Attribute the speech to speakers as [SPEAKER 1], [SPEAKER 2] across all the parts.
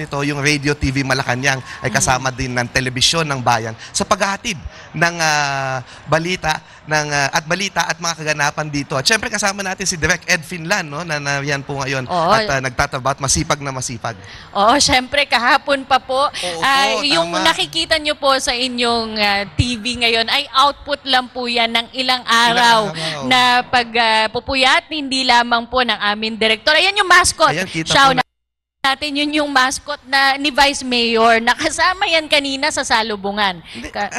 [SPEAKER 1] nito, yung Radio TV Malacanang ay kasama din ng telebisyon ng bayan sa paghahatid ng balita at mga kaganapan dito. At syempre kasama natin si Direk Ed Finlan, no, na yan po ngayon at nagtatrabaho at masipag na masipag.
[SPEAKER 2] Oo, syempre kahapon pa po. Yung
[SPEAKER 1] tama.
[SPEAKER 2] nakikita nyo po sa inyong TV ngayon ay output lang po yan ng ilang araw na pagpupuyat, hindi lamang po ng aming direktor. Ayan yung mascot.
[SPEAKER 1] Ayan, kita
[SPEAKER 2] Siya
[SPEAKER 1] po
[SPEAKER 2] natin yun yung mascot ni Vice Mayor. Nakasama yan kanina sa salubungan.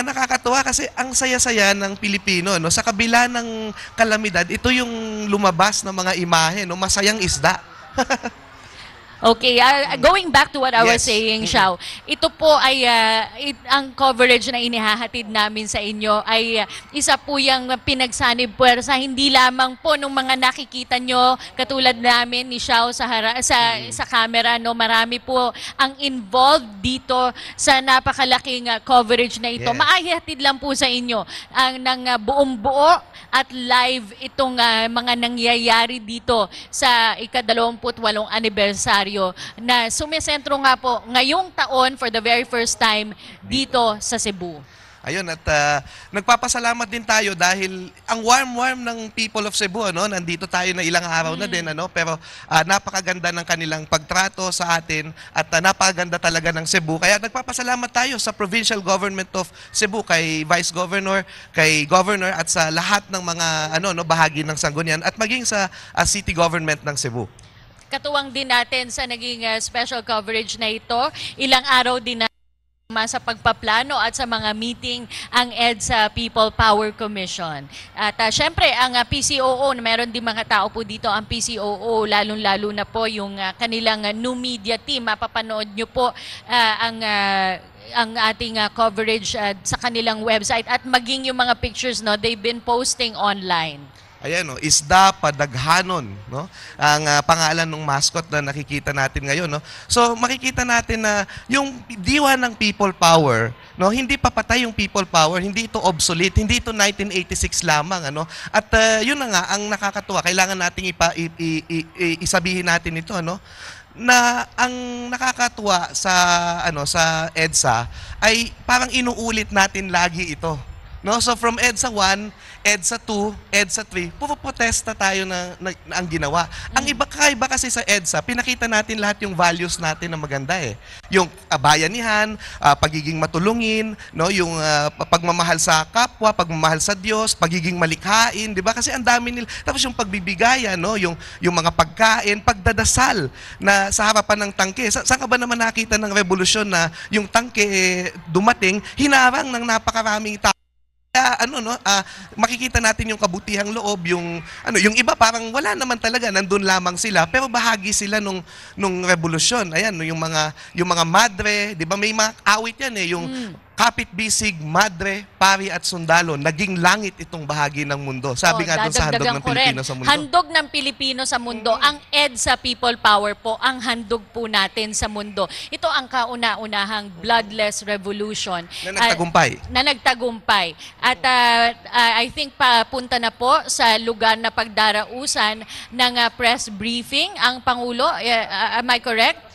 [SPEAKER 1] Nakakatuwa kasi ang saya-saya ng Pilipino, no? Sa kabila ng kalamidad, ito yung lumabas ng mga imahe, no? Masayang isda.
[SPEAKER 2] Okay, going back to what I was saying, Xiao, ito po ay ang coverage na inihahatid namin sa inyo ay isa po yung pinagsanib puwersa, hindi lamang po nung mga nakikita nyo katulad namin ni Xiao sa camera, no, marami po ang involved dito sa napakalaking coverage na ito. Maihatid lang po sa inyo ang ng buong buo at live itong mga nangyayari dito sa ika-28 anibersaryo na sumisentro nga po ngayong taon for the very first time dito sa Cebu.
[SPEAKER 1] Ayun, at nagpapasalamat din tayo dahil ang warm-warm ng people of Cebu, ano, nandito tayo na ilang araw na din, ano, pero napakaganda ng kanilang pagtrato sa atin at napakaganda talaga ng Cebu. Kaya nagpapasalamat tayo sa Provincial Government of Cebu, kay Vice Governor, kay Governor at sa lahat ng mga bahagi ng Sangguniang at maging sa City Government ng Cebu.
[SPEAKER 2] Katuwang din natin sa naging special coverage na ito, ilang araw din na sa pagpaplano at sa mga meeting ang EDSA People Power Commission. At syempre, ang PCOO, meron din mga tao po dito ang PCOO, lalong-lalo na po yung kanilang new media team. Mapapanood nyo po ang ating coverage sa kanilang website at maging yung mga pictures, no, they've been posting online.
[SPEAKER 1] Ayan, no, Isda Padaghanon, no? Ang pangalan ng mascot na nakikita natin ngayon, no? So makikita natin na yung diwa ng people power, no, hindi papatay yung people power, hindi ito obsolete, hindi ito 1986 lamang, ano? At yun na nga ang nakakatuwa, kailangan nating isabihin natin ito, ano? Na ang nakakatuwa sa EDSA ay parang inuulit natin lagi ito. No, so from EDSA 1, EDSA 2, EDSA 3, pupuprotesta tayo na ang ginawa. Ang kakaiba kasi sa EDSA, pinakita natin lahat yung values natin na maganda eh. Yung bayanihan, pagiging matulungin, no, yung pagmamahal sa kapwa, pagmamahal sa Diyos, pagiging malikhain, 'di ba? Kasi ang dami nila. Tapos yung pagbibigayan, no, yung mga pagkain, pagdadasal na sa harapan ng tangke. Saan ka ba naman nakita ng revolusyon na yung tangke dumating, hinarang ng napakaraming tao? Makikita natin yung kabutihang loob, yung iba parang wala naman talaga, nandun lamang sila, pero bahagi sila nung revolusyon. Ayan, yung mga madre, 'di ba, may mga awit yan eh, yung kapit bisig, madre, pari at sundalo, naging langit itong bahagi ng mundo. Sabi nga doon sa handog ng Pilipino sa mundo.
[SPEAKER 2] Handog ng Pilipino sa mundo. Ang EDSA People Power po, ang handog po natin sa mundo. Ito ang kauna-unahang bloodless revolution.
[SPEAKER 1] Na nagtagumpay.
[SPEAKER 2] At I think papunta na po sa lugar na pagdarausan ng press briefing ang Pangulo. Am I correct?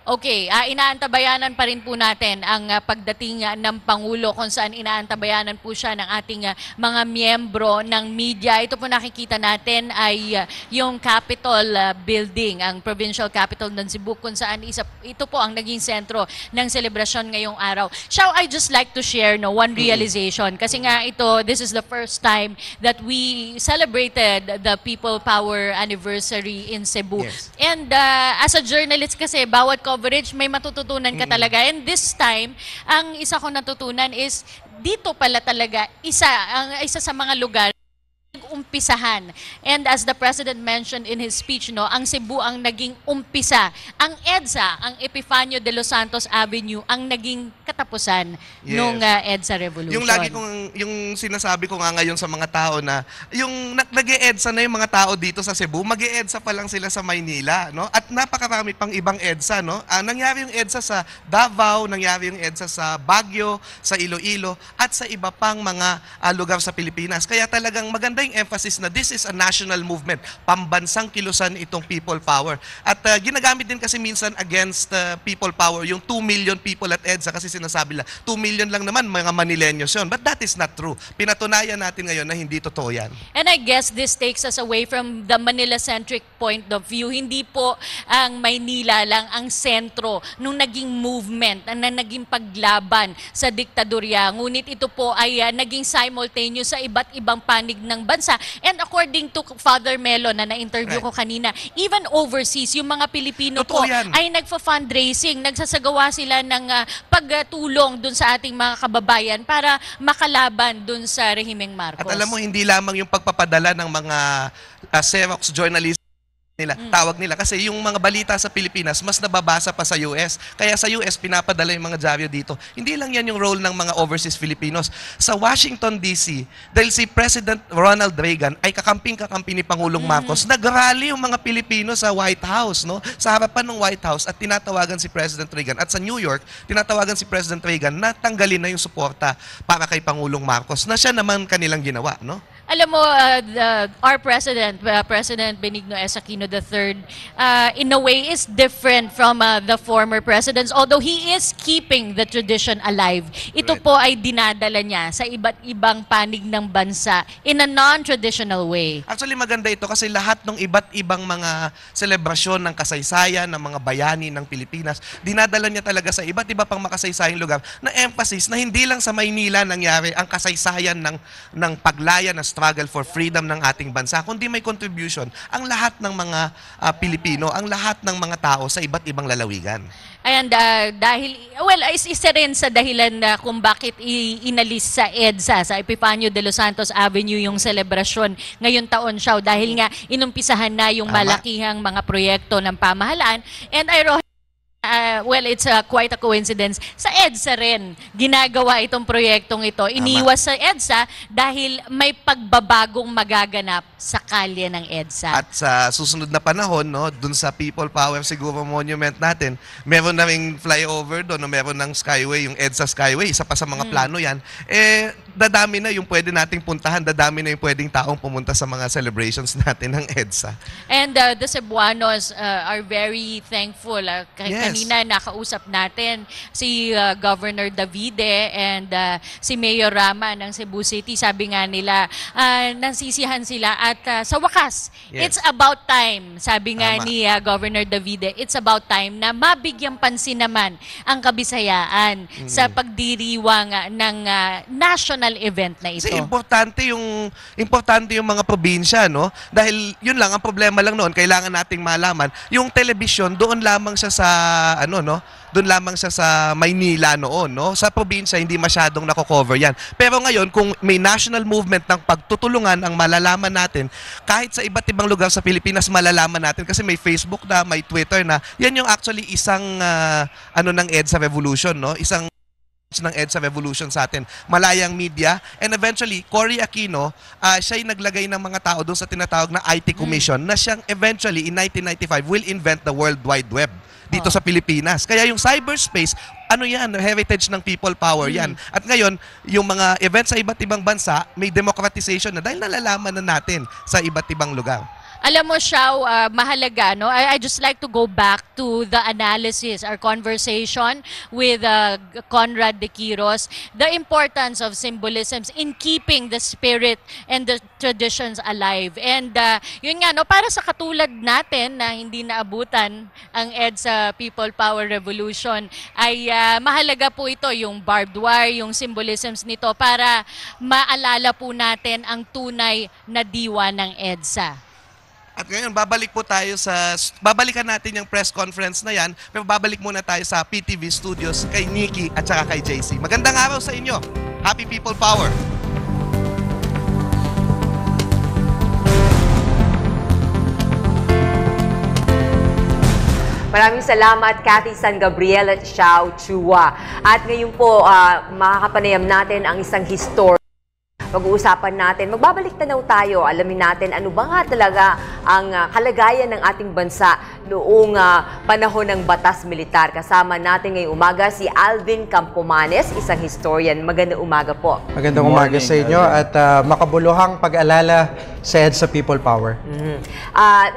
[SPEAKER 2] Okay, inaantabayanan pa rin po natin ang pagdating ng Pangulo kung saan inaantabayanan po siya ng ating mga miyembro ng media. Ito po nakikita natin ay yung Capitol building, ang Provincial Capital ng Cebu, kung saan ito po ang naging sentro ng selebrasyon ngayong araw. Shall I just like to share one realization? Kasi nga this is the first time that we celebrated the People Power Anniversary in Cebu.
[SPEAKER 1] Yes.
[SPEAKER 2] And as a journalist kasi, bawat coverage, may matututunan ka talaga. And this time, ang isa ko natutunan is, dito pala talaga, isa sa mga lugar umpisahan. And as the President mentioned in his speech, ang Cebu ang naging umpisa. Ang EDSA, ang Epifanio de los Santos Avenue, ang naging katapusan nung EDSA Revolution.
[SPEAKER 1] Yung sinasabi ko nga ngayon sa mga tao na yung nag-EDSA na yung mga tao dito sa Cebu, mag-EDSA pa lang sila sa Maynila, no? At napakarami pang ibang EDSA, no? Nangyari yung EDSA sa Davao, nangyari yung EDSA sa Baguio, sa Iloilo, at sa iba pang mga lugar sa Pilipinas. Kaya talagang maganda yung emphasis na this is a national movement. Pambansang kilusan itong people power. At ginagamit din kasi minsan against people power, yung 2 million people at EDSA kasi sinasabi lang, 2 million lang naman mga Manileños yun. But that is not true. Pinatunayan natin ngayon na hindi totoo yan.
[SPEAKER 2] And I guess this takes us away from the Manila-centric point of view. Hindi po ang Maynila lang ang sentro nung naging movement, na naging paglaban sa diktadorya. Ngunit ito po ay naging simultaneous sa iba't ibang panig ng bansa. And according to Father Melo na na-interview ko kanina, even overseas, yung mga Pilipino po ay nagfa-fundraising, nagsasagawa sila ng pagtulong dun sa ating mga kababayan para makalaban dun sa rehimeng Marcos.
[SPEAKER 1] At alam mo, hindi lamang yung pagpapadala ng mga Xerox journalists nila, tawag nila. Kasi yung mga balita sa Pilipinas, mas nababasa pa sa US. Kaya sa US, pinapadala yung mga dyaryo dito. Hindi lang yan yung role ng mga overseas Filipinos. Sa Washington, D.C., dahil si President Ronald Reagan ay kakamping-kakampi ni Pangulong Marcos, nag-rally yung mga Pilipino sa White House, no? Sa harapan ng White House at tinatawagan si President Reagan. At sa New York, tinatawagan si President Reagan na tanggalin na yung suporta para kay Pangulong Marcos na siya naman kanilang ginawa, no?
[SPEAKER 2] Alam mo, our President, President Benigno S. Aquino III, in a way is different from the former presidents, although he is keeping the tradition alive. Ito po ay dinadala niya sa iba't ibang panig ng bansa in a non-traditional way.
[SPEAKER 1] Actually, maganda ito kasi lahat ng iba't ibang mga selebrasyon ng kasaysayan, ng mga bayani ng Pilipinas, dinadala niya talaga sa iba't iba pang makasaysayang lugar na emphasis na hindi lang sa Maynila nangyari ang kasaysayan ng paglaya na struggle for freedom ng ating bansa, kundi may contribution ang lahat ng mga Pilipino, ang lahat ng mga tao sa iba't ibang lalawigan.
[SPEAKER 2] And dahil, well, isa rin sa dahilan na kung bakit inalis sa EDSA, sa Epifanio de los Santos Avenue yung selebrasyon ngayong taon siya, dahil nga inumpisahan na yung malakihang mga proyekto ng pamahalaan. And well, it's quite a coincidence. Sa EDSA rin, ginagawa itong proyektong ito. Iniwas sa EDSA dahil may pagbabagong magaganap sa kalye ng EDSA.
[SPEAKER 1] At sa susunod na panahon, no, dun sa People Power siguro monument natin, meron na ring flyover doon, no, meron ng Skyway, yung EDSA Skyway, isa pa sa mga plano yan. Dadami na yung pwede nating puntahan, dadami na yung pwedeng taong pumunta sa mga celebrations natin ng EDSA.
[SPEAKER 2] And the Cebuanos are very thankful. Kanina nakausap natin si Governor Davide and si Mayor Rama ng Cebu City. Sabi nga nila, nasisihan sila at sa wakas, it's about time. Sabi nga ni Governor Davide, it's about time na mabigyang pansin naman ang Kabisayaan sa pagdiriwang ng national event na ito.
[SPEAKER 1] Kasi importante yung mga probinsya, no? Dahil yun lang ang problema lang noon, kailangan nating malaman, yung television doon lamang siya sa doon lamang siya sa Maynila noon, no? Sa probinsya hindi masyadong nako-cover 'yan. Pero ngayon kung may national movement ng pagtutulungan ang malalaman natin, kahit sa iba't ibang lugar sa Pilipinas malalaman natin kasi may Facebook na, may Twitter na. Yan yung actually isang ng EDSA revolution, no? Isang ng EDSA revolution sa atin. Malayang media, and eventually Cory Aquino, siya ay naglagay ng mga tao doon sa tinatawag na IT Commission na siyang eventually in 1995 will invent the World Wide Web dito sa Pilipinas. Kaya yung cyberspace, yan, heritage ng people power yan. At ngayon, yung mga events sa iba't ibang bansa, may democratization na dahil nalalaman na natin sa iba't ibang lugar.
[SPEAKER 2] Alam mo, Xiao, mahalaga, no? I just like to go back to the analysis, our conversation with Conrad de Quiros, the importance of symbolisms in keeping the spirit and the traditions alive. And yun nga, no, para sa katulad natin na hindi naabutan ang EDSA People Power Revolution, ay mahalaga po ito, yung barbed wire, yung symbolisms nito, para maalala po natin ang tunay na diwa ng EDSA.
[SPEAKER 1] At ngayon, babalikan natin yung press conference na yan, pero babalik muna tayo sa PTV Studios kay Nikki at saka kay JC. Magandang araw sa inyo. Happy People Power!
[SPEAKER 3] Maraming salamat, Cathy San Gabriel at Xiao Chua. At ngayon po, makakapanayam natin ang isang history pag-uusapan natin, magbabalik tanaw tayo, alamin natin ano ba nga talaga ang kalagayan ng ating bansa noong panahon ng batas militar. Kasama natin ngayong umaga si Alvin Campomanes, isang historian. Magandang umaga po.
[SPEAKER 4] Magandang umaga sa inyo at makabuluhang pag-alala sa EDSA People Power.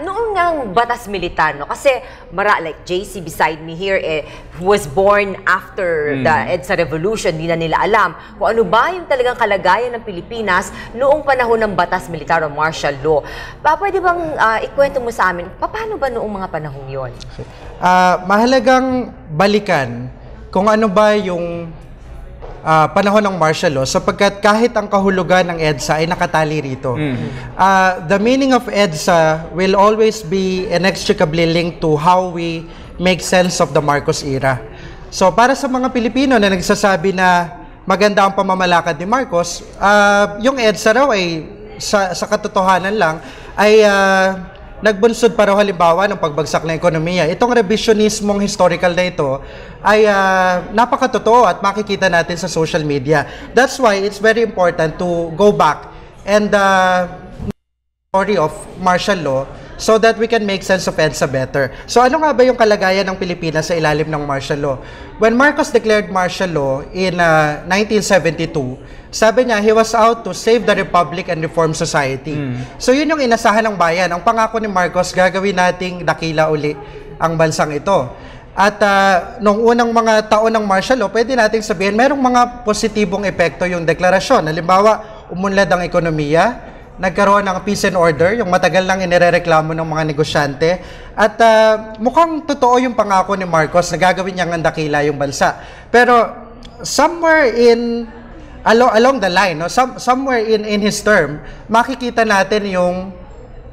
[SPEAKER 3] Noong ngang batas militar, no? Kasi like JC beside me here, was born after the EDSA Revolution. Hindi na nila alam kung ano ba yung talagang kalagayan ng Pilipinas noong panahon ng batas militar o martial law. Pwede bang ikwento mo sa amin, paano ba noong mga panahong yon?
[SPEAKER 4] Mahalagang balikan kung ano ba yung panahon ng martial law sapagkat kahit ang kahulugan ng EDSA ay nakatali rito. The meaning of EDSA will always be inextricably linked to how we make sense of the Marcos era. So para sa mga Pilipino na nagsasabi na maganda ang pamamalakad ni Marcos, yung EDSA raw ay sa katotohanan lang ay nagbunsod pa raw halimbawa ng pagbagsak ng ekonomiya. Itong revisionismong historical na ito ay napakatotoo at makikita natin sa social media. That's why it's very important to go back and story of martial law so that we can make sense of EDSA better. So ano nga ba yung kalagayan ng Pilipinas sa ilalim ng martial law? When Marcos declared martial law in 1972, sabi niya, he was out to save the republic and reform society. So yun yung inasahan ng bayan. Ang pangako ni Marcos, gagawin nating dakila uli ang bansang ito. At nung unang mga taon ng martial law, pwede nating sabihin, merong mga positibong epekto yung deklarasyon. Halimbawa, umunlad ang ekonomiya, nagkaroon ng peace and order, yung matagal lang inirereklamo ng mga negosyante. At mukhang totoo yung pangako ni Marcos na gagawin niyang ang dakila yung bansa. Pero somewhere along the line, no, somewhere in his term, makikita natin yung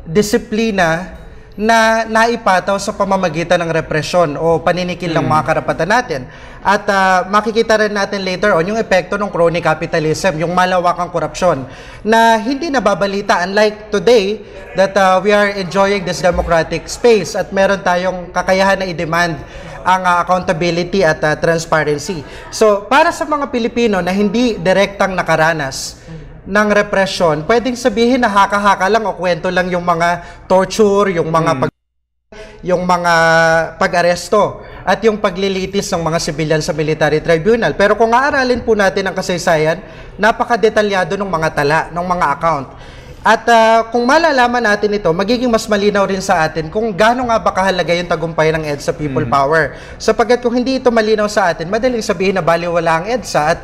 [SPEAKER 4] disiplina na naipataw sa pamamagitan ng represyon o paninikil ng mga karapatan natin. At makikita rin natin later on yung epekto ng crony capitalism, yung malawakang korupsyon na hindi nababalita, unlike today that we are enjoying this democratic space at meron tayong kakayahan na i-demand ang accountability at transparency. So, para sa mga Pilipino na hindi direktang nakaranas ng repression, pwedeng sabihin na haka-haka lang o kwento lang yung mga torture, yung mga pag-aresto at yung paglilitis ng mga sibilyan sa military tribunal. Pero kung aaralin po natin ang kasaysayan, napakadetalyado ng mga tala, ng mga account. At kung malalaman natin ito, magiging mas malinaw rin sa atin kung gaano nga ba kahalaga yung tagumpay ng EDSA People Power. Sapagkat kung hindi ito malinaw sa atin, madaling sabihin na baliwala ang EDSA at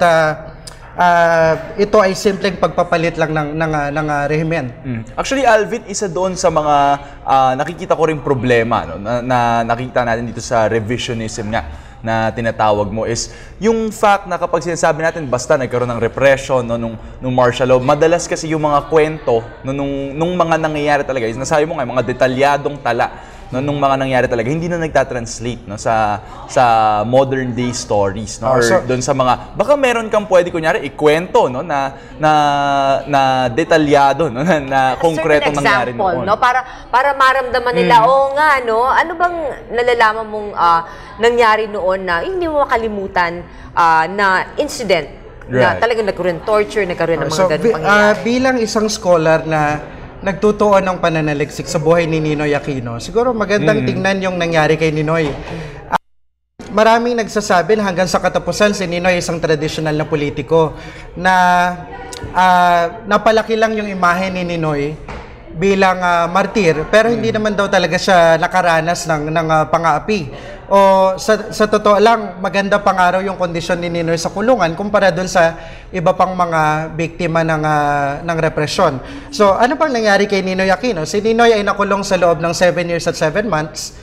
[SPEAKER 4] ito ay simpleng pagpapalit lang ng rehimen.
[SPEAKER 5] Actually, Alvin, isa doon sa mga nakikita ko ring problema, no, na nakikita natin dito sa revisionism nga na tinatawag mo is yung fact na kapag sinasabi natin basta nagkaroon ng repression no, nung martial law, madalas kasi yung mga kwento no, nung mga nangyayari talaga, is nasabi mo nga, mga detalyadong tala no, nung mga nangyari talaga, hindi na nagtatranslate no, sa modern day stories no, or doon sa mga, baka meron kang pwede kunyari ikwento no, na detalyado no, na konkretong nangyari noon.
[SPEAKER 3] No, para maramdaman nila, oo nga, no, ano bang nalalaman mong nangyari noon na hindi mo makalimutan na incident na talagang nagkaroon torture, nagkaroon ng mga ganung pangyayari?
[SPEAKER 4] Bilang isang scholar na nagtutuon ng pananaliksik sa buhay ni Ninoy Aquino, siguro magandang tingnan yung nangyari kay Ninoy. Maraming nagsasabi na hanggang sa katapusan si Ninoy isang traditional na politiko na napalaki lang yung imahe ni Ninoy bilang martir, pero hindi naman daw talaga siya nakaranas ng pang-aapi. O sa totoo lang, maganda pang araw yung kondisyon ni Ninoy sa kulungan kumpara dun sa iba pang mga biktima ng represyon. So, ano pang nangyari kay Ninoy Aquino? Si Ninoy ay nakulong sa loob ng 7 years at 7 months.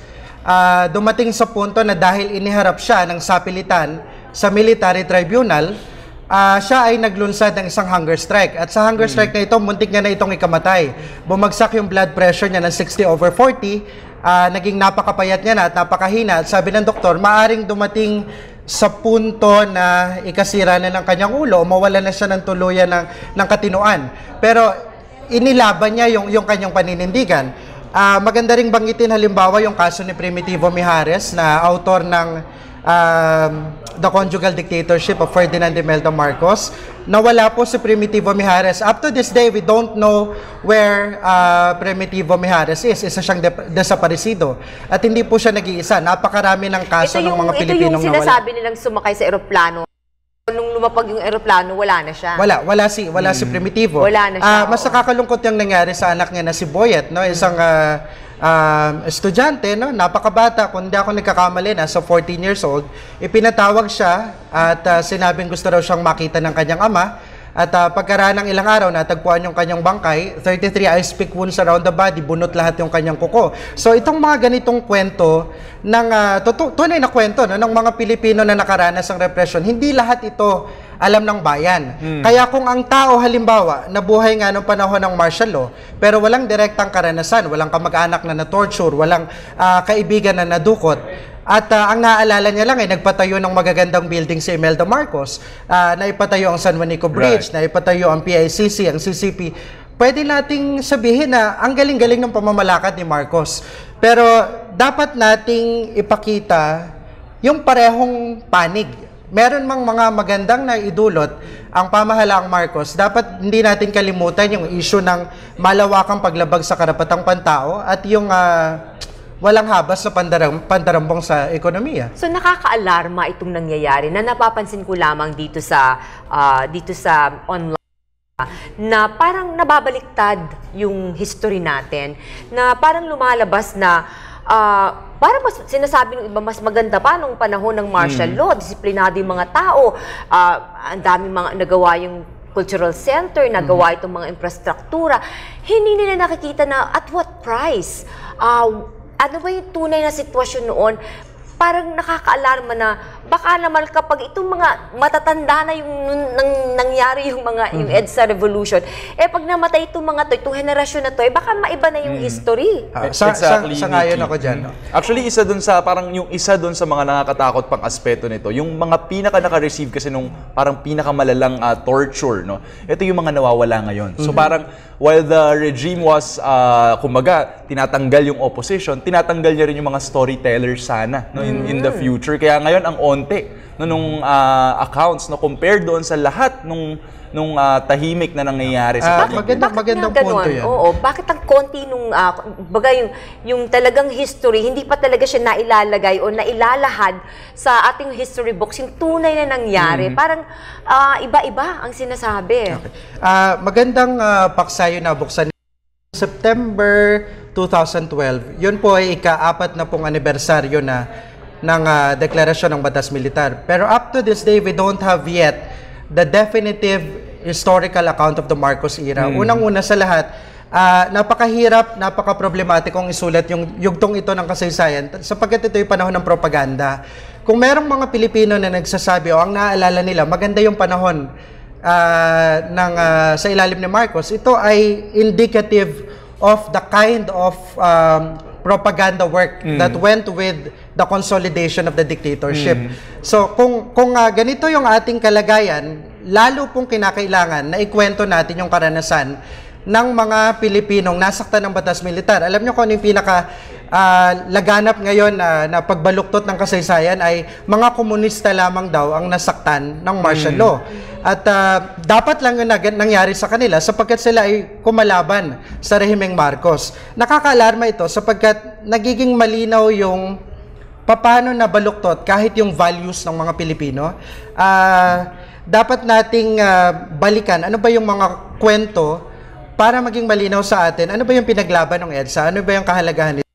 [SPEAKER 4] Dumating sa punto na dahil iniharap siya ng sapilitan sa military tribunal, siya ay naglunsad ng isang hunger strike. At sa hunger strike na ito, muntik niya na itong ikamatay. Bumagsak yung blood pressure niya ng 60/40. Naging napakapayat niya na at napakahina. At sabi ng doktor, maaring dumating sa punto na ikasira na ng kanyang ulo o mawala na siya ng tuluyan ng katinuan. Pero inilaban niya yung kanyang paninindigan. Maganda ring banggitin halimbawa yung kaso ni Primitivo Mijares na autor ng the conjugal dictatorship of Ferdinand Imelda Marcos. Nawala po si Primitivo Mijares. Up to this day, we don't know where Primitivo Mijares is. Isa siyang desaparecido. At hindi po siya nag-iisa. Napakarami ng kaso ng mga Pilipinong nawala.
[SPEAKER 3] Ito yung sinasabi nilang sumakay sa eroplano. Nung lumapag yung eroplano, wala na siya.
[SPEAKER 4] Wala si Primitivo.
[SPEAKER 3] Wala na siya.
[SPEAKER 4] Mas nakakalungkot yung nangyari sa anak niya na si Boyet, no? Isang estudyante, no? Napakabata, kung hindi ako nagkakamali, nasa 14 years old. Ipinatawag siya at sinabing gusto raw siyang makita ng kanyang ama. At pagkaraan ng ilang araw, natagpuan yung kanyang bangkay, 33 ice pick wounds around the body, bunot lahat yung kanyang kuko. So itong mga ganitong kwento, tunay na kwento no, ng mga Pilipino na nakaranas ng repression, hindi lahat ito alam ng bayan. Kaya kung ang tao halimbawa, nabuhay nga noong panahon ng martial law, pero walang direktang karanasan, walang kamag-anak na na-torture, walang kaibigan na nadukot, at ang naaalala niya lang ay nagpatayo ng magagandang building si Imelda Marcos, naipatayo ang San Juanico Bridge, naipatayo ang PICC, ang CCP. Pwede nating sabihin na ang galing-galing ng pamamalakad ni Marcos. Pero dapat nating ipakita yung parehong panig. Meron mang mga magandang naidulot ang pamahalaang Marcos, dapat hindi natin kalimutan yung issue ng malawakang paglabag sa karapatang pantao at yung walang habas na pandarambong sa ekonomiya.
[SPEAKER 3] So nakaka-alarma itong nangyayari na napapansin ko lamang dito sa online na parang nababaliktad yung history natin, na parang lumalabas na parang mas sinasabi ng iba, mas maganda pa nung panahon ng martial law, disiplinado yung mga tao, ang daming mga nagawa yung cultural center, nagawa itong mga infrastruktura. Hindi nila nakikita na at what price? Ano ba yung tunay na sitwasyon noon? Parang nakaka-alarma na baka naman kapag itong mga matatanda na yung nangyari yung EDSA revolution, pag namatay itong mga to, itong henerasyon na to, baka maiba na yung history.
[SPEAKER 5] Exactly.
[SPEAKER 4] Sangayon ako dyan.
[SPEAKER 5] Actually, isa dun sa mga nakakatakot pang aspeto nito, yung mga naka-receive kasi nung parang pinakamalalang torture, no? Ito yung mga nawawala ngayon. So parang while the regime was kumbaga tinatanggal yung opposition, tinatanggal niya rin yung mga storytellers sana, no, in the future. Kaya ngayon ang onte nung accounts, no, compared doon sa lahat nung tahimik na nangyayari sa
[SPEAKER 4] magandang punto yan.
[SPEAKER 3] Oo, bakit ang konti nung yung talagang history, hindi pa talaga siya nailalagay o nailalahad sa ating history books, yung tunay na nangyari. Parang iba-iba ang sinasabi.
[SPEAKER 4] Okay. Magandang paksayo na buksan September 2012. Yun po ay ika-4 na pong anibersaryo ng deklarasyon ng Batas Militar. Pero up to this day, we don't have yet the definitive historical account of the Marcos era. Unang-una sa lahat, napakahirap, napaka-problematikong isulat yung yugtong ito ng kasaysayan sapagkat ito yung panahon ng propaganda. Kung merong mga Pilipino na nagsasabi o ang naaalala nila, maganda yung panahon sa ilalim ni Marcos, ito ay indicative of the kind of propaganda work that went with the consolidation of the dictatorship. So kung ganito yung ating kalagayan, lalo pong kinakailangan na ikwento natin yung karanasan ng mga Pilipinong nasaktan ng Batas Militar. Alam niyo kung ano yung laganap ngayon na pagbaluktot ng kasaysayan ay mga komunista lamang daw ang nasaktan ng martial law. At dapat lang yung nangyari sa kanila sapagkat sila ay kumalaban sa rehimeng Marcos. Nakaka-alarma ito sapagkat nagiging malinaw yung paano nabaluktot kahit yung values ng mga Pilipino. Dapat nating balikan ano ba yung mga kwento para maging malinaw sa atin, ano ba yung pinaglaban ng EDSA, ano ba yung kahalagahan nito.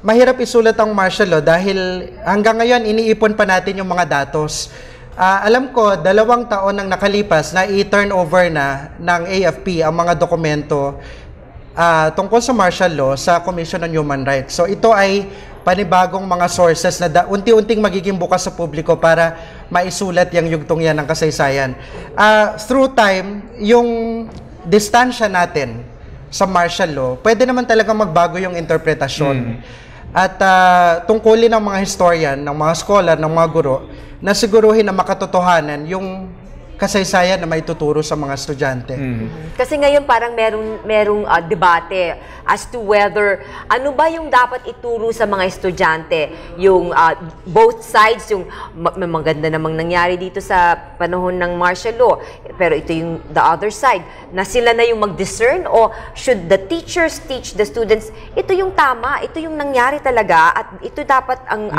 [SPEAKER 4] Mahirap isulat ang martial law dahil hanggang ngayon iniipon pa natin yung mga datos. Alam ko, 2 taon nang nakalipas na i-turn over na ng AFP ang mga dokumento tungkol sa martial law sa Commission on Human Rights. So ito ay panibagong mga sources na unti-unting magiging bukas sa publiko para maisulat yung yugtong yan ng kasaysayan. Through time, yung distansya natin sa martial law, pwede naman talagang magbago yung interpretasyon. At tungkulin ng mga historian, ng mga scholar, ng mga guro, na siguruhin na makatotohanan yung kasaysayan na maituturo sa mga estudyante.
[SPEAKER 3] Kasi ngayon parang merong debate as to whether ano ba yung dapat ituro sa mga estudyante. Yung both sides, yung maganda namang nangyari dito sa panahon ng martial law. Pero ito yung the other side, na sila na yung mag-discern o should the teachers teach the students, ito yung tama, ito yung nangyari talaga at ito dapat ang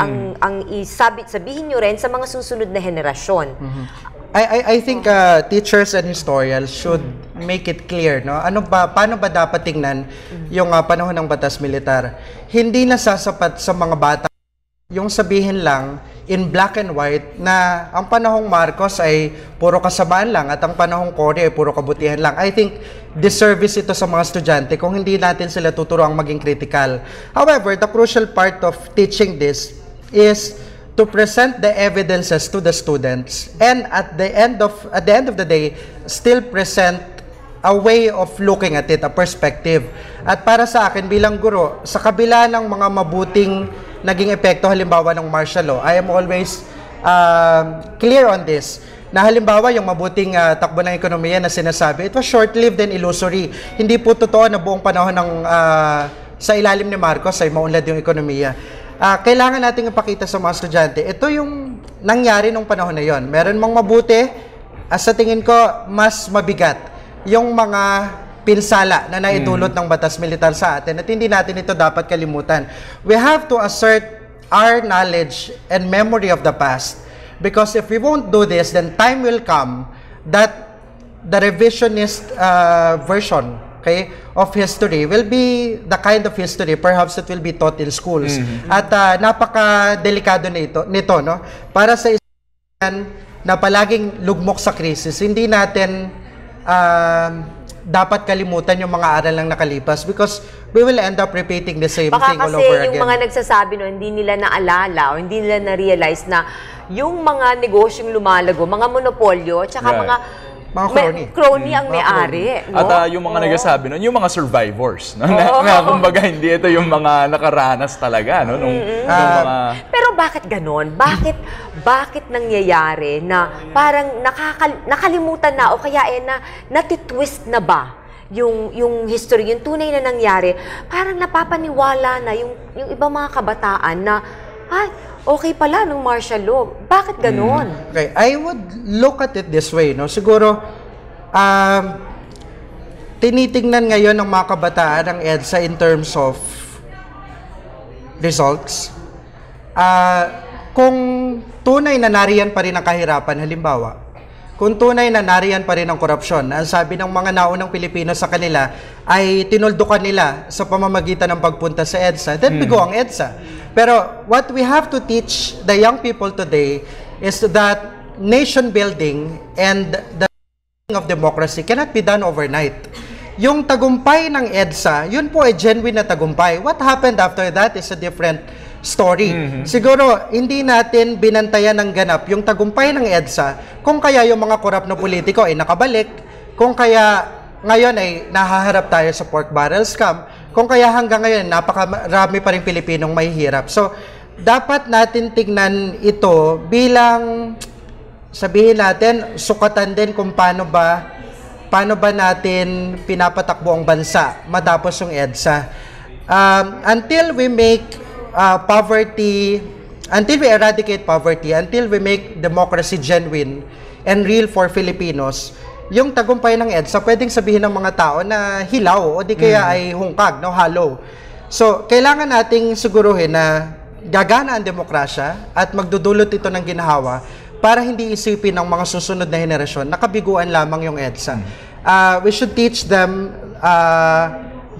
[SPEAKER 3] sabihin nyo rin sa mga susunod na henerasyon.
[SPEAKER 4] I think teachers and historians should make it clear, no? Paano ba dapat tingnan yung panahon ng batas militar? Hindi na sasapat sa mga bata yung sabihin lang in black and white na ang panahong Marcos ay puro kasamaan lang at ang panahong Cory ay puro kabutihan lang. I think disservice ito sa mga estudyante kung hindi natin sila tuturuang maging critical. However, the crucial part of teaching this is to present the evidences to the students and at the end of the day still present a way of looking at it, a perspective. At para sa akin bilang guro, sa kabila ng mga mabuting naging epekto halimbawa ng martial law, I am always clear on this. Na halimbawa yung mabuting takbo ng ekonomiya na sinasabi, it was short-lived and illusory. Hindi po totoo na buong panahon ng sa ilalim ni Marcos ay maunlad yung ekonomiya. Kailangan nating ipakita sa mga estudyante, ito yung nangyari nung panahon na yon. Meron mang mabuti, sa tingin ko, mas mabigat yung mga pinsala na naidulot ng batas militar sa atin at hindi natin ito dapat kalimutan. We have to assert our knowledge and memory of the past because if we won't do this, then time will come that the revisionist version of history will be the kind of history perhaps that will be taught in schools. At napaka-delikado nito, no? Para sa isang na palaging lugmok sa krisis, hindi natin dapat kalimutan yung mga aral lang nakalipas because we will end up repeating the same thing all over again.
[SPEAKER 3] Baka kasi yung mga nagsasabi hindi nila naalala o hindi nila na-realize na yung mga negosyong lumalago, mga monopolyo, tsaka mga crony ang may-ari. No?
[SPEAKER 5] At yung mga nagsasabi nun, yung mga survivors. No? Na kumbaga, hindi ito yung mga nakaranas talaga. No?
[SPEAKER 3] Pero bakit ganon? Bakit nangyayari na parang nakalimutan na o kaya natitwist na ba yung history, yung tunay na nangyari? Parang napapaniwala na yung ibang mga kabataan na, okay pala nung martial law. Bakit ganon?
[SPEAKER 4] Okay, I would look at it this way, no? Siguro, tinitingnan ngayon ng mga kabataan ng EDSA in terms of results. Kung tunay na nariyan pa rin ang kahirapan, halimbawa, kung tunay na nariyan pa rin ang korupsyon, ang sabi ng mga naunang Pilipino sa kanila ay tinuldukan nila sa pamamagitan ng pagpunta sa EDSA, then bigo ang EDSA. Pero what we have to teach the young people today is that nation building and the of democracy cannot be done overnight. Yung tagumpay ng EDSA, yun po ay genuine na tagumpay. What happened after that is a different story. Siguro, hindi natin binantayan ng ganap yung tagumpay ng EDSA kung kaya yung mga korap na politiko ay nakabalik, kung kaya ngayon ay nahaharap tayo sa pork barrel scam, kung kaya hanggang ngayon napakarami pa rin Pilipinong mahihirap. So, dapat natin tignan ito bilang, sabihin natin, sukatan din kung paano ba natin pinapatakbo ang bansa matapos yung EDSA. Until we eradicate poverty, until we make democracy genuine and real for Filipinos, yung tagumpay ng EDSA, pwedeng sabihin ng mga tao na hilaw o di kaya ay hungkag, no, hollow. So, kailangan nating siguruhin na gagana ang demokrasya at magdudulot ito ng ginhawa para hindi isipin ng mga susunod na henerasyon na kabiguan lamang yung EDSA. We should teach them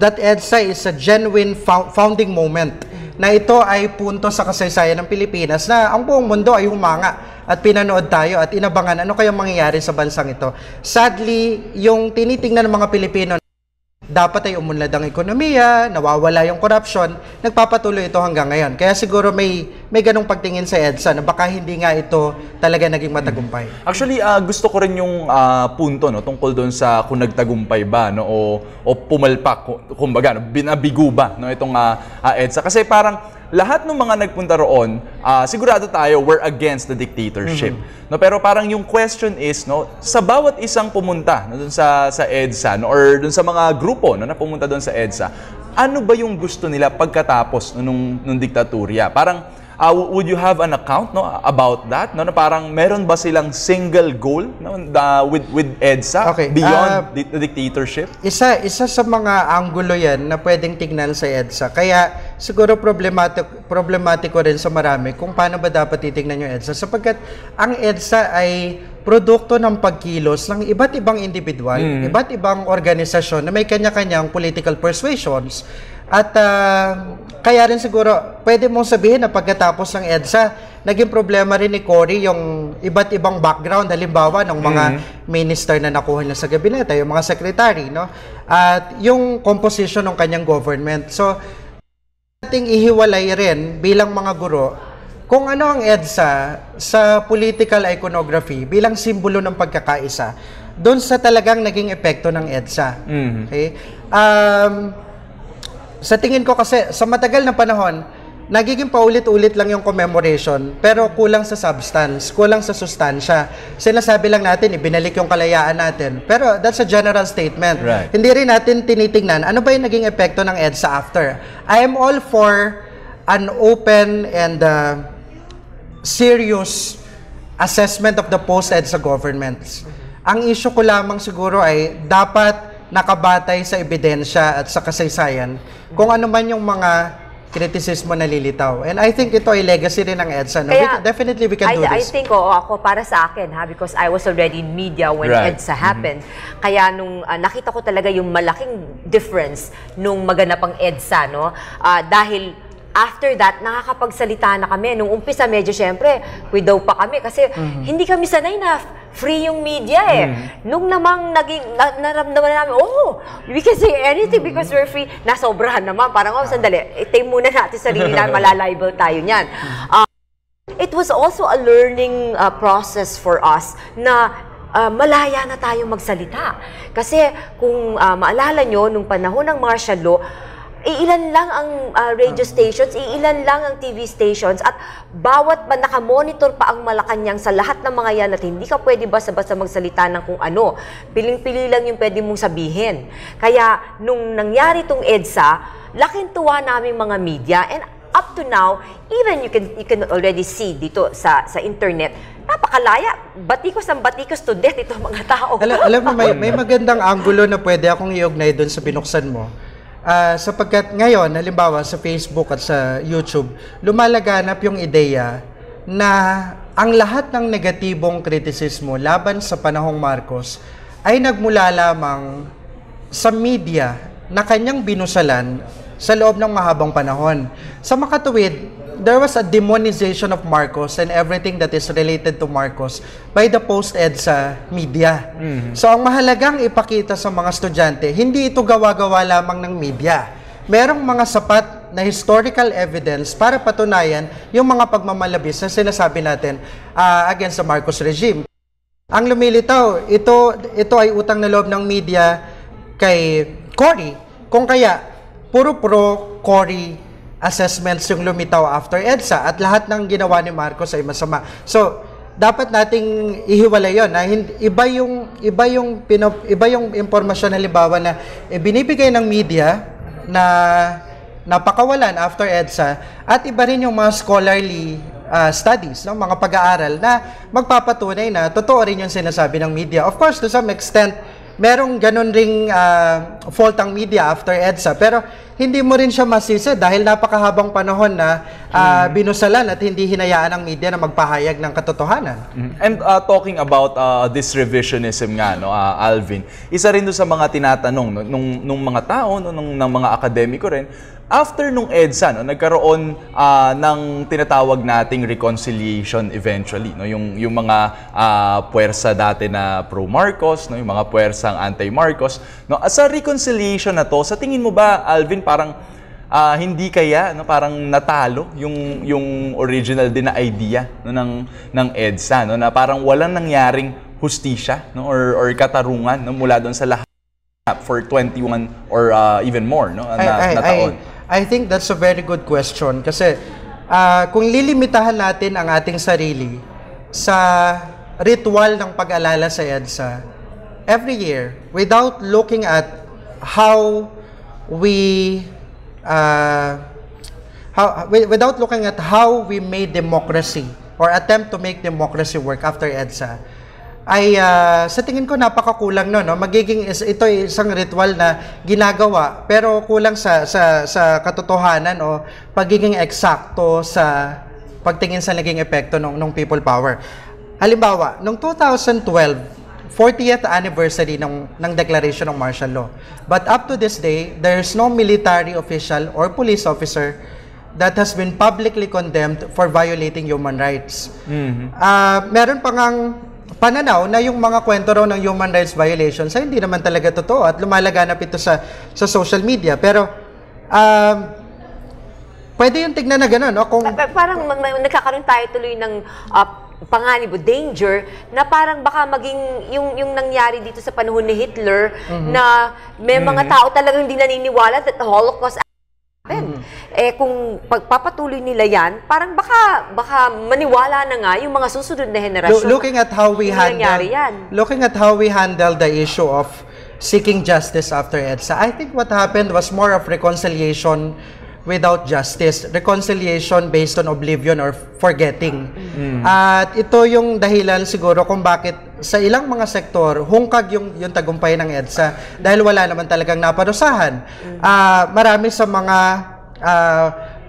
[SPEAKER 4] that EDSA is a genuine founding moment, na ito ay punto sa kasaysayan ng Pilipinas na ang buong mundo ay humanga at pinanood tayo at inabangan ano kayang mangyayari sa bansang ito. Sadly, yung tinitingnan ng mga Pilipino dapat ay umunlad ang ekonomiya, nawawala yung corruption, nagpapatuloy ito hanggang ngayon. Kaya siguro may ganong pagtingin sa EDSA na baka hindi nga ito talaga naging matagumpay.
[SPEAKER 5] Actually, gusto ko rin yung punto, no, tungkol doon sa kung nagtagumpay ba, no, o pumalpak, kumbaga, no, binabigo ba, no, itong EDSA. Kasi parang lahat ng mga nagpunta roon, sigurado tayo we're against the dictatorship. No, pero parang yung question is, no, sa bawat isang pumunta no, dun sa EDSA no, or dun sa mga grupo no, na pumunta dun sa EDSA, ano ba yung gusto nila pagkatapos no, nung diktatorya? Parang would you have an account no about that no, na parang meron ba silang single goal no, with EDSA beyond the dictatorship?
[SPEAKER 4] Isa sa mga anggulo yan na pwedeng tignan sa EDSA. Kaya siguro problematiko rin sa marami kung paano ba dapat titignan yung EDSA, sapagkat ang EDSA ay produkto ng pagkilos ng iba't ibang individual, iba't ibang organisasyon na may kanya-kanyang political persuasions. At kaya rin siguro, pwede mong sabihin na pagkatapos ng EDSA, naging problema rin ni Cory yung iba't ibang background, halimbawa ng mga minister na nakuha niya sa gabinete, yung mga secretary, no? At yung composition ng kanyang government. So, ating ihiwalay rin bilang mga guro kung ano ang EDSA sa political iconography bilang simbolo ng pagkakaisa doon sa talagang naging epekto ng EDSA. Okay? Sa tingin ko kasi, sa matagal na panahon, nagiging paulit-ulit lang yung commemoration, pero kulang sa substance, kulang sa sustansya. Sinasabi lang natin, ibinalik yung kalayaan natin. Pero that's a general statement.
[SPEAKER 5] Right.
[SPEAKER 4] Hindi rin natin tinitingnan, ano ba yung naging epekto ng EDSA after? I am all for an open and serious assessment of the post-EDSA governments. Ang issue ko lamang siguro ay dapat nakabatay sa ebidensya at sa kasaysayan kung ano man yung mga kritisismo na lilitaw. And I think ito ay legacy rin ng EDSA. No? Definitely we can do
[SPEAKER 3] I
[SPEAKER 4] this.
[SPEAKER 3] think, ako para sa akin, because I was already in media when EDSA happened. Kaya nung nakita ko talaga yung malaking difference nung maganap ang EDSA, no? Dahil after that, nakakapagsalita na kami. Nung umpisa, medyo syempre, daw pa kami kasi hindi kami sanay na free yung media Nung namang naramdaman namin, we can say anything because we're free. Nasobrahan naman. Parang, sandali, itay muna natin sarili namin, malalibel tayo niyan. It was also a learning process for us na malaya na tayong magsalita. Kasi kung maalala nyo, nung panahon ng martial law, iilan lang ang radio stations, iilan lang ang TV stations, at bawat nakamonitor pa ang Malacanang sa lahat ng mga yan, at hindi ka pwede basta-basta magsalita ng kung ano. Piling-pili lang yung pwede mong sabihin. Kaya, nung nangyari itong EDSA, laking tuwa namin mga media, and up to now, even you can already see dito sa internet, napakalaya, batikos ng batikos to death itong mga tao.
[SPEAKER 4] Alam mo, may magandang anggulo na pwede akong iugnay doon sa binuksan mo. Sapagkat ngayon, halimbawa sa Facebook at sa YouTube, lumalaganap yung ideya na ang lahat ng negatibong kritisismo laban sa panahong Marcos ay nagmula lamang sa media na kanyang binusalan sa loob ng mahabang panahon. Sa makatuwid, there was a demonization of Marcos and everything that is related to Marcos by the post-EDSA media. So, ang mahalagang ipakita sa mga estudyante, hindi ito gawa-gawa lamang ng media. Merong mga sapat na historical evidence para patunayan yung mga pagmamalabis na sinasabi natin against the Marcos regime. Ang lumilitaw, ito ay utang na loob ng media kay Cory. Kung kaya, puro pro-Cory assessments yung lumitaw after EDSA at lahat ng ginawa ni Marcos ay masama. So, dapat nating ihiwalay yun. Iba yung impormasyon halimbawa na binibigay ng media na napakawalan after EDSA, at iba rin yung mga scholarly studies, no? Mga pag-aaral na magpapatunay na totoo rin yung sinasabi ng media. Of course, to some extent, merong ganun ring fault ang media after EDSA, pero hindi mo rin siya masisi dahil napakahabang panahon na binusalan at hindi hinayaan ng media na magpahayag ng katotohanan.
[SPEAKER 5] And talking about this revisionism nga, no, Alvin, isa rin doon sa mga tinatanong nung mga tao, ng mga akademiko rin, after nung EDSA, no, nagkaroon ng tinatawag nating reconciliation eventually, no, yung mga puwersa dati na pro-Marcos, no, yung mga puwersang anti-Marcos, no, sa reconciliation na to, sa tingin mo ba, Alvin, parang hindi kaya, no, parang natalo yung original din na idea, no, ng EDSA, no, na parang walang nangyaring hustisya, no, or katarungan, no, mula doon sa lahat for 21 or even more, no, na taon?
[SPEAKER 4] I think that's a very good question kasi kung lilimitahan natin ang ating sarili sa ritual ng pag-alala sa EDSA, every year, without looking at how we made democracy or attempt to make democracy work after EDSA, ay sa tingin ko napakakulang no. Magiging ito isang ritual na ginagawa pero kulang sa katotohanan o pagiging eksakto sa pagtingin sa naging epekto ng people power. Halimbawa, noong 2012, 40th anniversary ng Declaration of Martial Law. But up to this day, there's no military official or police officer that has been publicly condemned for violating human rights. Meron pa ngang pananaw na yung mga kwento raw ng human rights violations ay hindi naman talaga totoo at lumalaganap ito sa social media. Pero pwede yung tignan na gano'n, no? Kung
[SPEAKER 3] parang nagkakaroon tayo tuloy ng panganib o danger na parang baka maging yung nangyari dito sa panahon ni Hitler na may mga tao talagang hindi naniniwala that the Holocaust happened. Kung pagpapatuloy nila yan, parang baka maniwala na nga yung mga susunod na henerasyon.
[SPEAKER 4] Looking at how we handle the issue of seeking justice after EDSA, I think what happened was more of reconciliation without justice, reconciliation based on oblivion or forgetting. At ito yung dahilan siguro kung bakit sa ilang mga sektor hungkag yung tagumpay ng EDSA dahil wala naman talagang naparusahan. Marami sa mga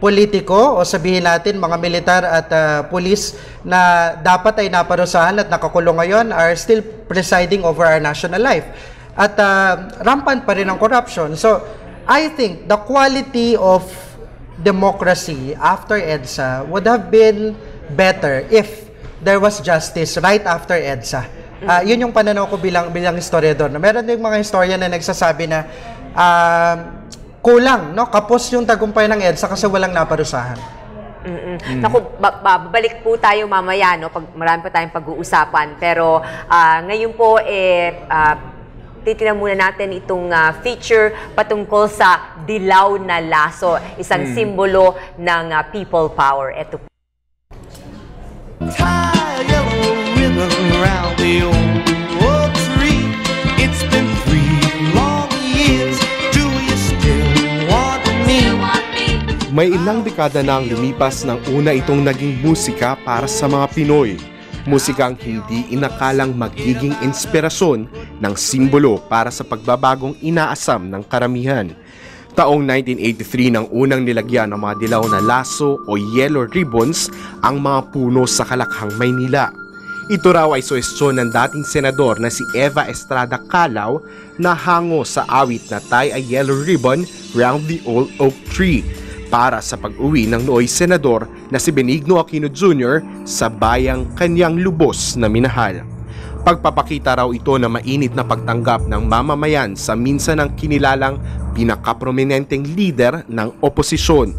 [SPEAKER 4] politiko o sabihin natin mga militar at pulis na dapat ay naparusahan at nakakulong ngayon are still presiding over our national life. At rampant pa rin ang corruption. So, I think the quality of democracy after EDSA would have been better if there was justice right after EDSA. Yun yung pananaw ko bilang historiador. Meron din mga historian na nagsasabi na kulang, no? Kapos yung tagumpay ng EDSA kasi walang naparusahan.
[SPEAKER 3] Naku, babalik po tayo mamaya, no? Marami pa tayong pag-uusapan. Pero ngayon po, titignan muna natin itong feature patungkol sa dilaw na laso, isang simbolo ng people power. Ito po.
[SPEAKER 6] Tie a yellow ribbon around the old tree. It's been 3 long years. Do you still want me?
[SPEAKER 7] May ilang dekada na ang lumipas ng una itong naging musika para sa mga Pinoy. Musikang hindi inakalang magiging inspirasyon ng simbolo para sa pagbabagong inaasam ng karamihan. Taong 1983 nang unang nilagyan ng mga dilaw na laso o yellow ribbons ang mga puno sa Kalakhang, Maynila. Ito raw ay suhestyon ng dating senador na si Eva Estrada Calao na hango sa awit na tie a yellow ribbon round the old oak tree para sa pag-uwi ng nooy senador na si Benigno Aquino Jr. sa bayang kanyang lubos na minahal. Pagpapakita raw ito na mainit na pagtanggap ng mamamayan sa minsan ang kinilalang pinakaprominenteng leader ng oposisyon.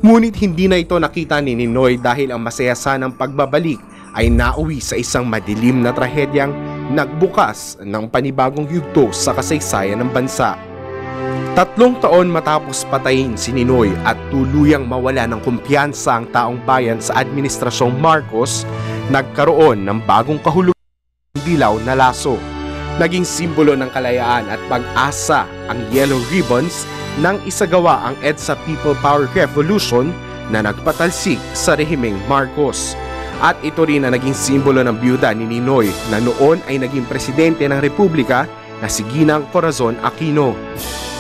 [SPEAKER 7] Ngunit hindi na ito nakita ni Ninoy dahil ang masaya sanang pagbabalik ay nauwi sa isang madilim na trahedyang nagbukas ng panibagong yugto sa kasaysayan ng bansa. 3 taon matapos patayin si Ninoy at tuluyang mawala ng kumpiyansa ang taong bayan sa Administrasyong Marcos, nagkaroon ng bagong kahulugan ng dilaw na laso. Naging simbolo ng kalayaan at pag-asa ang yellow ribbons nang isagawa ang EDSA People Power Revolution na nagpatalsik sa rehimeng Marcos. At ito rin na naging simbolo ng byuda ni Ninoy na noon ay naging presidente ng Republika na si Ginang Corazon Aquino.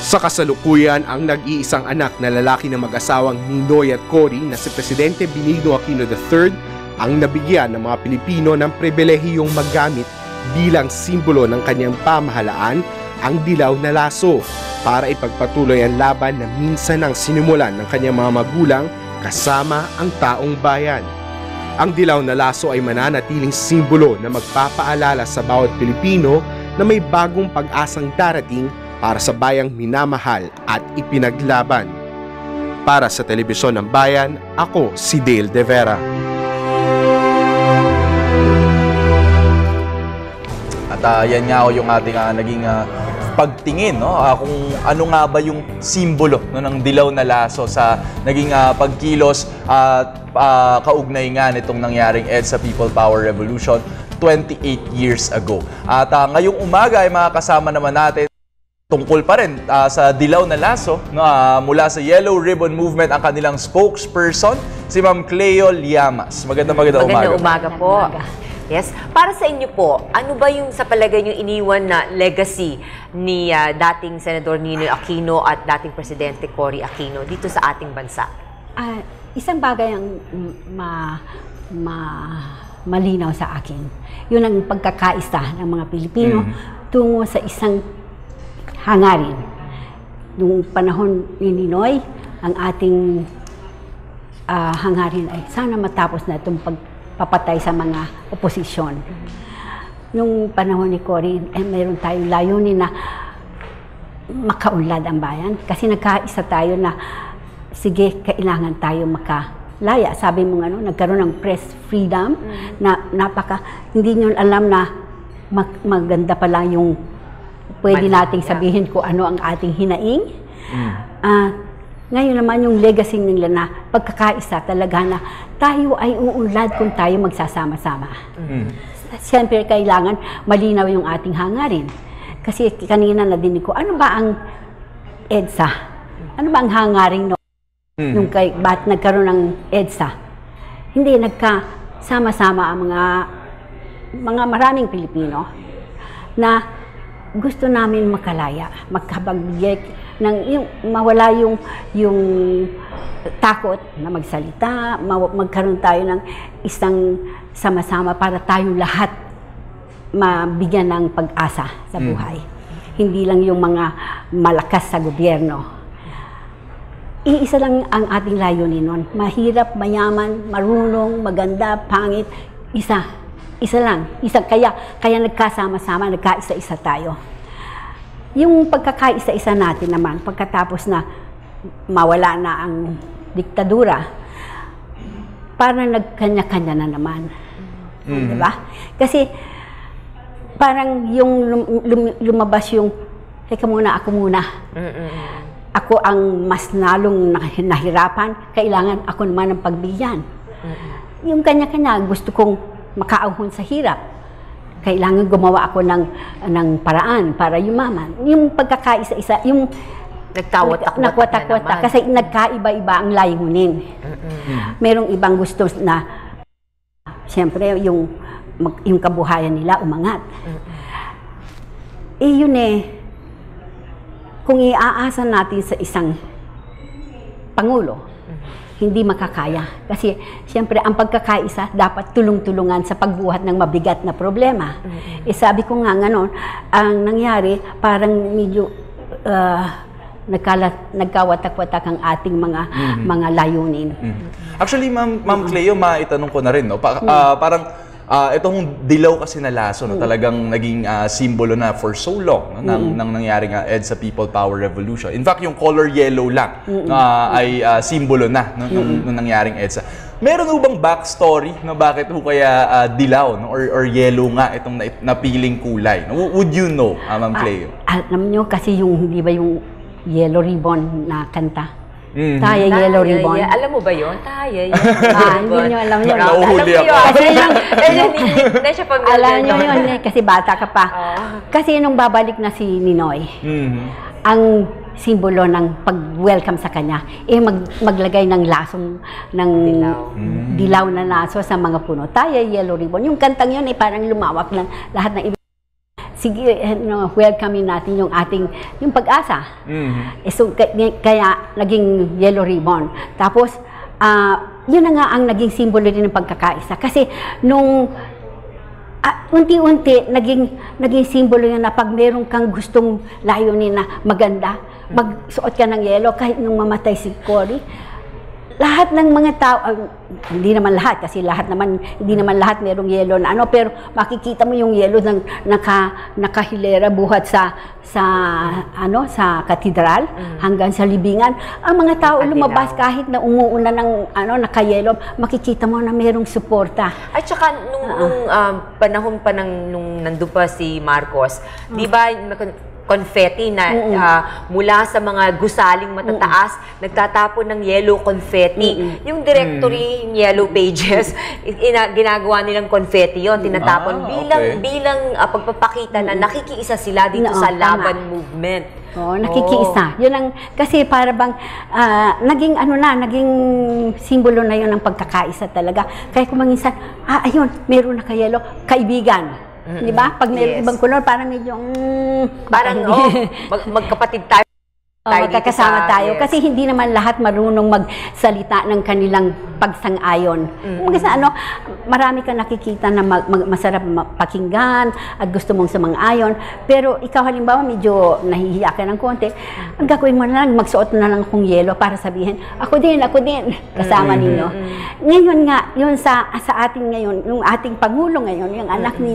[SPEAKER 7] Sa kasalukuyan, ang nag-iisang anak na lalaki ng mag-asawang Ninoy at Cory na si Presidente Benigno Aquino III ang nabigyan ng mga Pilipino ng pribilehiyong maggamit bilang simbolo ng kanyang pamahalaan ang dilaw na laso para ipagpatuloy ang laban na minsan ang sinimulan ng kanyang mga magulang kasama ang taong bayan. Ang dilaw na laso ay mananatiling simbolo na magpapaalala sa bawat Pilipino na may bagong pag-asang darating para sa bayang minamahal at ipinaglaban. Para sa Telebisyon ng Bayan, ako si Dale De Vera.
[SPEAKER 5] At yan nga yung ating naging pagtingin, no? Kung ano nga ba yung simbolo, no, ng dilaw na laso sa naging pagkilos at kaugnay nga nitong nangyaring EDSA People Power Revolution 28 years ago. At ngayong umaga ay makakasama naman natin tungkol pa rin sa dilaw na laso, no, mula sa Yellow Ribbon Movement ang kanilang spokesperson, si Ma'am Cleo Llamas. Magandang umaga
[SPEAKER 3] po. Yes. Para sa inyo po, ano ba yung sa palagay nyo iniwan na legacy ni dating Senador Ninoy Aquino at dating Presidente Cory Aquino dito sa ating bansa?
[SPEAKER 8] Isang bagay ang malinaw sa akin. Yun ang pagkakaisa ng mga Pilipino tungo sa isang hangarin. Noong panahon ni Ninoy, ang ating hangarin ay sana matapos na itong pagpapatay sa mga oposisyon. Nung panahon ni Cory, mayroon tayong layunin na makaunlad ang bayan. Kasi nagkaisa tayo na, sige, kailangan tayo makalaya. Sabi mo nga, nagkaroon ng press freedom na hindi nyo alam na maganda pala yung pwede nating sabihin kung ano ang ating hinaing. Ngayon naman yung legacy nila na pagkakaisa talaga na tayo ay uunlad kung tayo magsasama-sama. Siyempre kailangan malinaw yung ating hangarin. Kasi kanina nadinig ko, ano ba ang EDSA? Ano ba ang hangarin nung ba't nagkaroon ng EDSA? Hindi, nagkasama-sama ang mga maraming Pilipino na gusto namin makalaya, magkabagbigay ng mawala yung takot na magsalita, magkaroon tayo ng isang sama-sama para tayong lahat mabigyan ng pag-asa sa buhay. Hindi lang yung mga malakas sa gobyerno. Iisa lang ang ating layunin nun. Mahirap, mayaman, marunong, maganda, pangit, isa lang. Kaya nagkasama-sama, nagkaisa-isa tayo. Yung pagkakaisa-isa natin naman, pagkatapos na mawala na ang diktadura, parang nagkanya-kanya na naman. Diba? Kasi parang yung lumabas yung, teka muna, ako muna. Ako ang mas nalong nahirapan, kailangan ako naman ang pagbigyan. Yung kanya-kanya, gusto kong makaahon sa hirap. Kailangan gumawa ako ng paraan para yumaman. Yung pagkakaisa-isa, yung nagwatak-watak kasi nagkaiba-iba ang layunin. Merong ibang gusto na, siyempre, yung kabuhayan nila umangat. Yun kung iaasa natin sa isang Pangulo, hindi makakaya. Kasi, siyempre, ang pagkakaisa dapat tulong-tulungan sa pagbuhat ng mabigat na problema. Sabi ko nga ngayon, ang nangyari, parang medyo nagkawatak-watak ang ating mga layunin.
[SPEAKER 5] Actually, Ma'am Cleo, maitanong ko na rin, no? Parang itong dilaw kasi na laso, no, talagang naging simbolo na for so long, no, nang nangyaring EDSA People Power Revolution. In fact, yung color yellow lang ay simbolo na nung nangyaring EDSA. Meron ho bang backstory na bakit ho kaya dilaw, no, or yellow nga itong napiling kulay? No? Would you know, Ma'am Cleo?
[SPEAKER 8] Alam nyo kasi hindi ba yung Yellow Ribbon na kanta? Taya Yellow Ribbon.
[SPEAKER 3] Alam mo ba yun? Taya Yellow
[SPEAKER 8] Ribbon. Hindi nyo alam yun.
[SPEAKER 5] Nauhuli ako.
[SPEAKER 8] Kasi
[SPEAKER 3] hindi siya pag
[SPEAKER 8] alam nyo yun kasi bata ka pa. Kasi nung babalik na si Ninoy, ang simbolo ng pag-welcome sa kanya, maglagay ng lasong, ng dilaw na laso sa mga puno. Taya Yellow Ribbon. Yung kantang yun parang lumawak lang lahat ng sige, welcome natin yung pag-asa. So, kaya naging Yellow Ribbon. Tapos, yun na nga ang naging simbolo din ng pagkakaisa. Kasi nung unti-unti, naging simbolo yun na pag meron kang gustong layunin na maganda, magsuot ka ng yellow. Kahit nung mamatay si Cory, lahat ng mga tao, hindi naman lahat, kasi hindi naman lahat merong yellow na pero makikita mo yung yellow ng nakahilera buhat sa katedral hanggang sa libingan. Ang mga tao lumabas kahit na umuuna ng naka-yellow, makikita mo na merong suporta.
[SPEAKER 3] At saka nung panahon pa nung nandun pa si Marcos, di ba confetti na mula sa mga gusaling matataas, nagtatapon ng yellow confetti. Yung directory, yung yellow pages, ginagawa nilang confetti yon, tinatapon bilang pagpapakita na nakikiisa sila dito sa laban movement.
[SPEAKER 8] Nakikiisa. Yun ang, kasi para bang, naging simbolo na yun ng pagkakaisa talaga. Kaya kung manginsan, ayun, meron na kayelo, kaibigan. Di ba? Pag may ibang kulor, parang medyo,
[SPEAKER 3] parang, magkapatid tayo.
[SPEAKER 8] Magkakasama tayo. Kasi hindi naman lahat marunong magsalita ng kanilang pagsang-ayon. Kasi marami kang nakikita na masarap pakinggan at gusto mong sumang-ayon. Pero ikaw halimbawa medyo nahihiya ka ng konti, ang gagawin mo na lang, magsuot na lang akong yelo para sabihin, ako din, kasama ninyo. Ngayon nga, yun sa ating ngayon, yung ating Pangulo ngayon, yung anak ni